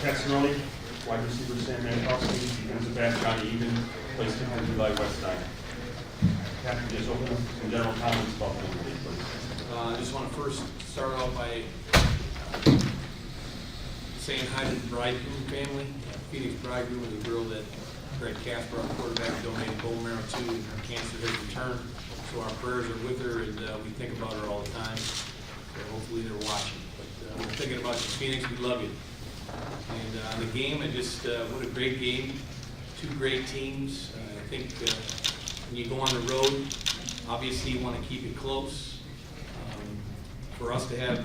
Casserelli, wide receiver Sam Mankowski, defensive back Johnny Egan, plays defensive by West Nine. Captain, just open up some general comments about the game, please. I just want to first start out by saying hi to the Bridegroom family. Phoenix Bridegroom is a girl that Greg Casper, our quarterback, donated bone marrow to, and her cancer has returned. So our prayers are with her, and we think about her all the time. So hopefully they're watching. But we're thinking about you, Phoenix. We love you. And on the game, what a great game. Two great teams. I think when you go on the road, obviously you want to keep it close. For us to have,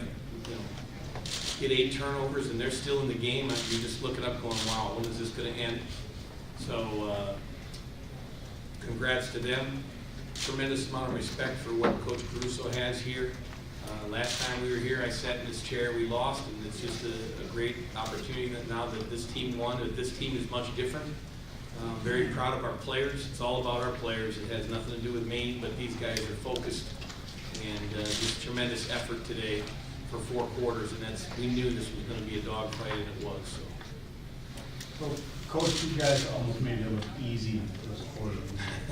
get 8 turnovers and they're still in the game, you're just looking up going, wow, when is this going to end? So congrats to them. Tremendous amount of respect for what Coach Caruso has here. Last time we were here, I sat in this chair, we lost, and it's just a great opportunity that now that this team won, that this team is much different. Very proud of our players. It's all about our players. It has nothing to do with me, but these guys are focused, and just tremendous effort today for 4 quarters, and we knew this was going to be a dogfight, and it was. So. Well, Coach, you guys almost made it look easy in the first quarter.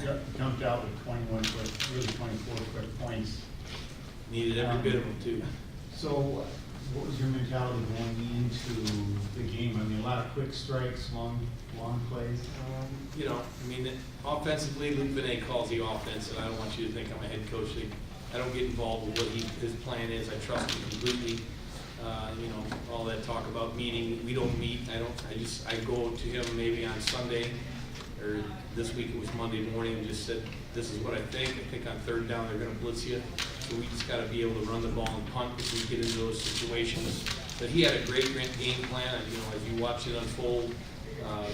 You jumped out with 21 quick, really 24 quick points. Needed every bit of them, too. So what was your mentality going into the game? I mean, a lot of quick strikes, long plays. Offensively, Luke Benet calls the offense, and I don't want you to think I'm a head coach. I don't get involved with what his plan is. I trust him completely. All that talk about meeting, we don't meet. I go to him maybe on Sunday, or this week it was Monday morning, and just said, this is what I think. I think on 3rd down they're going to blitz you. So we just got to be able to run the ball and punt if we get into those situations. But he had a great game plan. As you watch it unfold, I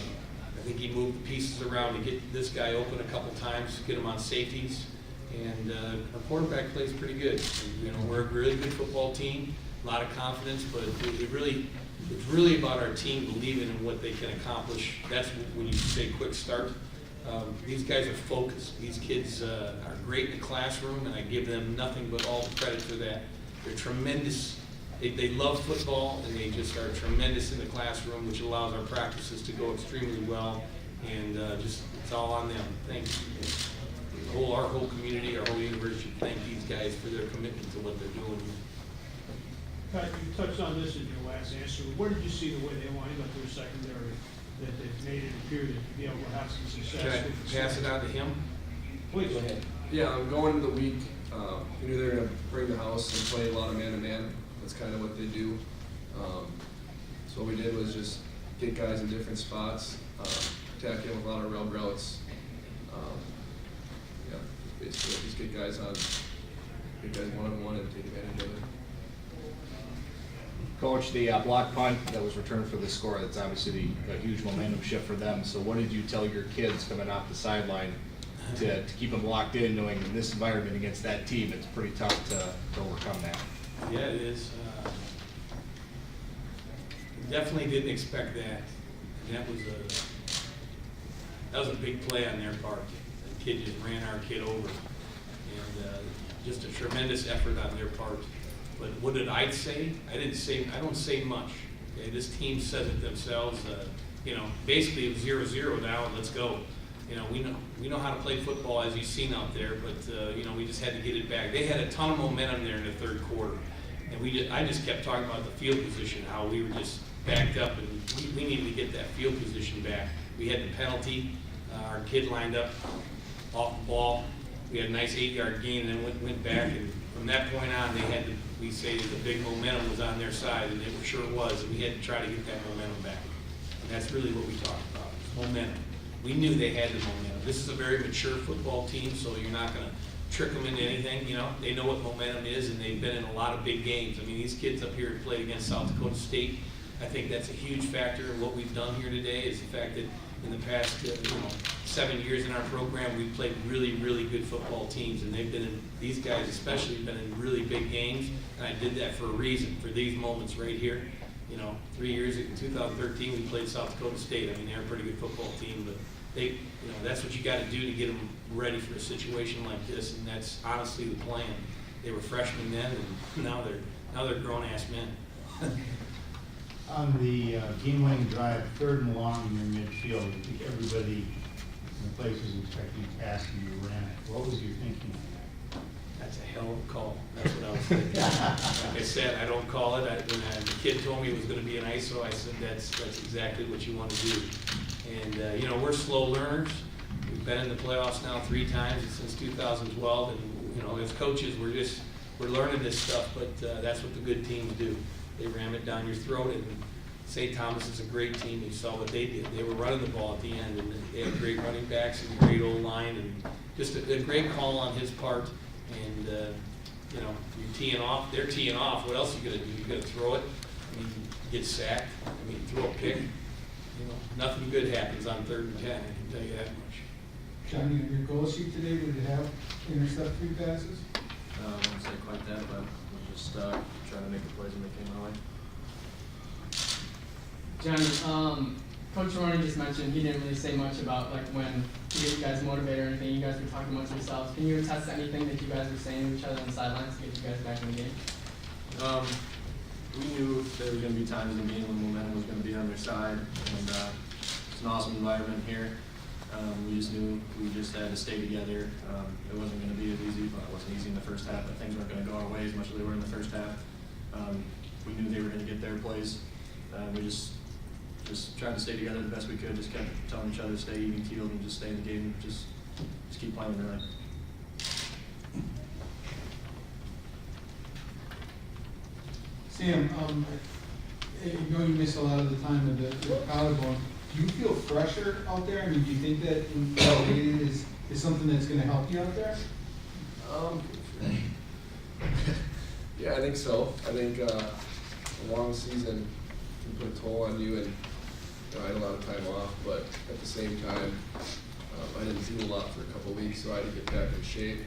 think he moved the pieces around to get this guy open a couple times, get him on safeties. And our quarterback plays pretty good. We're a really good football team, a lot of confidence, but it's really about our team believing in what they can accomplish. That's when you say quick start. These guys are focused. These kids are great in the classroom, and I give them nothing but all the credit for that. They're tremendous. They love football, and they just are tremendous in the classroom, which allows our practices to go extremely well. And it's all on them. Thanks. Our whole community, our whole university, thank these guys for their commitment to what they're doing. Pat, you touched on this in your last answer. Where did you see the way they lined up their secondary, that they've made it appear to be able to have some success? Can I pass it on to him? Please. Go ahead. Yeah, going into the week, we knew they were going to bring the house and play a lot of man-to-man. That's kind of what they do. So what we did was just get guys in different spots, attack in with a lot of rail routes. Basically just get guys one-on-one and take advantage of it. Coach, the block punt that was returned for the score, that's obviously a huge momentum shift for them. So what did you tell your kids coming off the sideline to keep them locked in, knowing in this environment against that team, it's pretty tough to overcome that? Yeah, it is. Definitely didn't expect that. And that was a big play on their part. The kid just ran our kid over, and just a tremendous effort on their part. But what did I say? I don't say much. Okay? This team says it themselves. Basically it was 0-0 now, and let's go. We know how to play football, as you've seen out there, but we just had to get it back. They had a ton of momentum there in the 3rd quarter, and I just kept talking about the field position, how we were just backed up, and we needed to get that field position back. We had the penalty. Our kid lined up off the ball. We had a nice 8-yard gain, and then went back, and from that point on, we say that the big momentum was on their side, and it sure was, and we had to try to get that momentum back. And that's really what we talked about, momentum. We knew they had the momentum. This is a very mature football team, so you're not going to trick them into anything. They know what momentum is, and they've been in a lot of big games. I mean, these kids up here played against South Dakota State. I think that's a huge factor in what we've done here today, is the fact that in the past 7 years in our program, we've played really, really good football teams, and these guys especially have been in really big games, and I did that for a reason, for these moments right here. 3 years in 2013, we played South Dakota State. I mean, they're a pretty good football team, but that's what you got to do to get them ready for a situation like this, and that's honestly the plan. They were freshmen then, and now they're grown-ass men. On the game-winning drive, 3rd and long in your midfield, I think everybody in the place was expecting a pass and you ran it. What was your thinking on that? That's a hell of a call. That's what I was thinking. Like I said, I don't call it. When the kid told me it was gonna be an ISO, I said, that's exactly what you wanna do. And, you know, we're slow learners. We've been in the playoffs now 3 times since 2012, and, you know, as coaches, we're learning this stuff, but that's what the good teams do. They ram it down your throat, and St. Thomas is a great team. You saw what they did. They were running the ball at the end, and they had great running backs and a great old line, and just a great call on his part. And, you know, you're teeing off, they're teeing off. What else are you gonna do? You gotta throw it. I mean, get sacked. I mean, throw a pick. You know, nothing good happens on 3rd and 10, I can tell you that much. Johnny, on your goal sheet today, would it have intercept 3 passes? I wouldn't say quite that, but we're just trying to make the plays when they came my way. Johnny, Coach Rooney just mentioned he didn't really say much about like when to get you guys motivated or anything. You guys were talking amongst yourselves. Can you attest to anything that you guys were saying to each other on the sidelines to get you guys back in the game? We knew there were going to be times in the game when momentum was going to be on their side, and it's an awesome environment here. We just knew we just had to stay together. It wasn't going to be as easy, but it wasn't easy in the first half, but things weren't going to go our way as much as they were in the first half. We knew they were going to get their plays. We just tried to stay together the best we could, just kept telling each other to stay even keeled and just stay in the game, just keep playing really. Sam, you know you miss a lot of the time in the collarbone. Do you feel fresher out there? I mean, do you think that elevated is something that's going to help you out there? Yeah, I think so. I think a long season can put a toll on you, and I had a lot of time off, but at the same time, I didn't do a lot for a couple of weeks, so I had to get back in shape.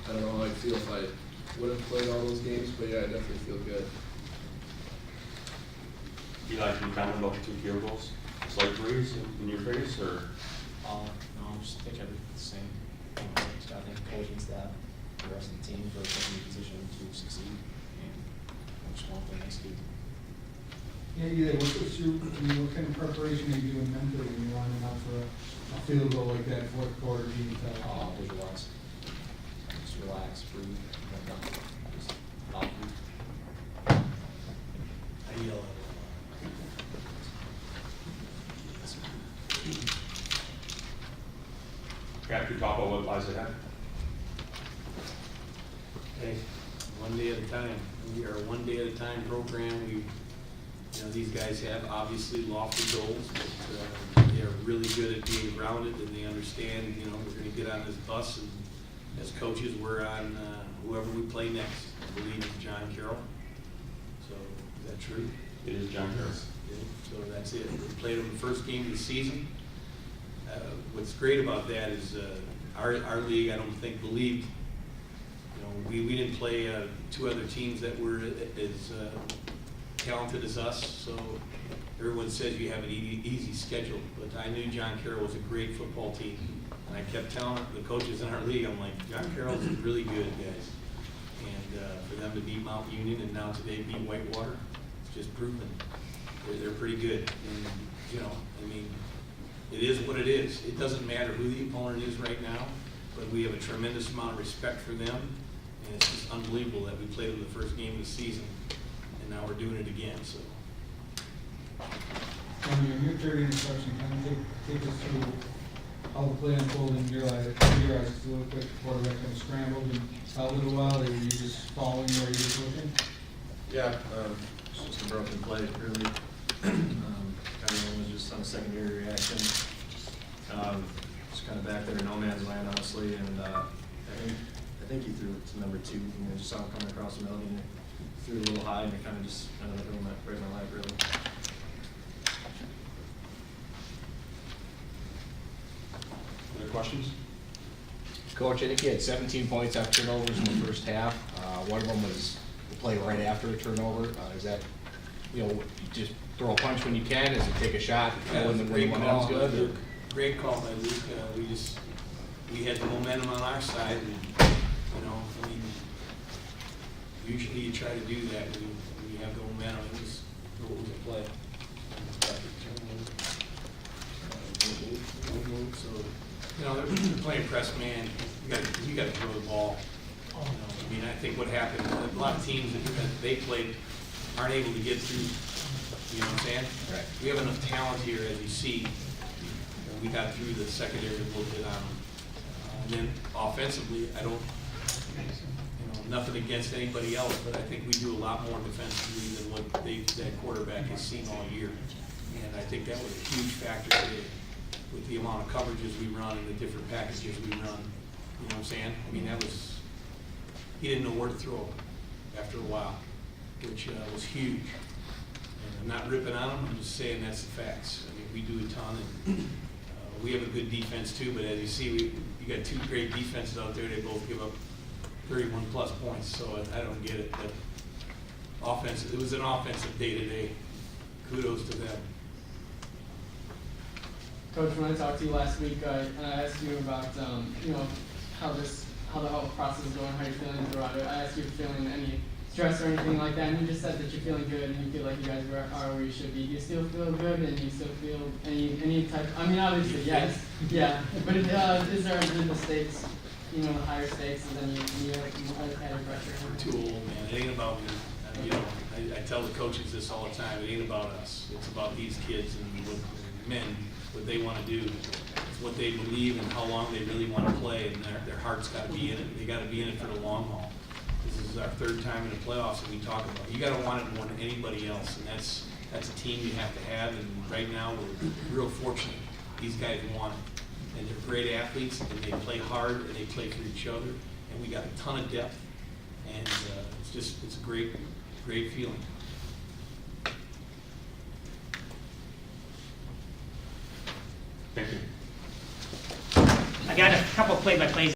I don't know how I'd feel if I would have played all those games, but yeah, I definitely feel good. Eli, can you comment about the 2 field goals? Slight breeze in your face, or? No, I just think everything's the same. I think coaching staff, the rest of the team, for in a position to succeed, and I just want to execute. Yeah, what kind of preparation are you doing mentally when you're lining up for a field goal like that, 4th quarter being tough? Visualize. Just relax, breathe, and then just follow through. I yell at them. After you talk about what lies ahead. Hey, one day at a time. We are a one day at a time program. You know, these guys have obviously lofty goals, but they are really good at being grounded, and they understand, you know, we're gonna get on this bus, and as coaches, we're on whoever we play next. I believe it's John Carroll. So, is that true? It is John Carroll. Yeah, so that's it. We played them the first game of the season. What's great about that is our league, I don't think, believed. You know, we didn't play 2 other teams that were as talented as us, so everyone says you have an easy schedule. But I knew John Carroll was a great football team, and I kept telling the coaches in our league, I'm like, John Carroll's really good, guys. And for them to beat Mount Union and now today beat Whitewater, it's just proven they're pretty good. And you know, I mean, it is what it is. It doesn't matter who the opponent is right now, but we have a tremendous amount of respect for them, and it's just unbelievable that we played them the first game of the season, and now we're doing it again. So. In your 30 interception, kind of take us through how the play unfolded in your eyes. It looked like the quarterback kind of scrambled and held it a while, or were you just following where you were looking? Yeah, it's just a broken play, really. Everyone was just on a secondary reaction. Just kind of back there in no man's land, honestly, and I think he threw it to number 2. And just saw him coming across the middle, and he threw it a little high, and it kind of just ended up in my lap, really. Other questions? Coach, I think you had 17 points after turnovers in the first half. One of them was the play right after a turnover. Is that, you know, you just throw a punch when you can? Is it take a shot when the momentum's good? Luke. Great call by Luke. We had the momentum on our side, and you know, I mean, usually you try to do that when you have the momentum. It was what was the play? So, you know, they're playing press man, you gotta throw the ball. You know, I mean, I think what happened, a lot of teams that they played aren't able to get through, you know what I'm saying? Right. We have enough talent here, as you see. We got through the secondary a little bit on them. And then offensively, I don't, nothing against anybody else, but I think we do a lot more defensively than what that quarterback has seen all year. And I think that was a huge factor today with the amount of coverages we run and the different packages we run. You know what I'm saying? I mean, that was, he didn't know where to throw after a while, which was huge. And I'm not ripping on him, I'm just saying that's the facts. I mean, we do a ton, and we have a good defense too, but as you see, you got two great defenses out there, they both give up 31 plus points, so I don't get it. But offense, it was an offensive day today. Kudos to them. Coach, when I talked to you last week, I asked you about, you know, how the whole process is going, how you're feeling throughout it. I asked you if you're feeling any stress or anything like that, and you just said that you're feeling good and you feel like you guys are where you should be. Do you still feel good, and do you still feel any type? I mean, obviously, yes, yeah. But is there the stakes, you know, the higher stakes, and then you added pressure? We're too old, man. It ain't about me. You know, I tell the coaches this all the time. It ain't about us. It's about these kids and what they want to do. It's what they believe and how long they really want to play, and their heart's got to be in it. They got to be in it for the long haul. This is our third time in the playoffs, and we talk about you got to want it more than anybody else, and that's a team you have to have. And right now, we're real fortunate. These guys want it, and they're great athletes, and they play hard, and they play for each other, and we got a ton of depth, and it's a great feeling. Thank you. I got a couple play-by-plays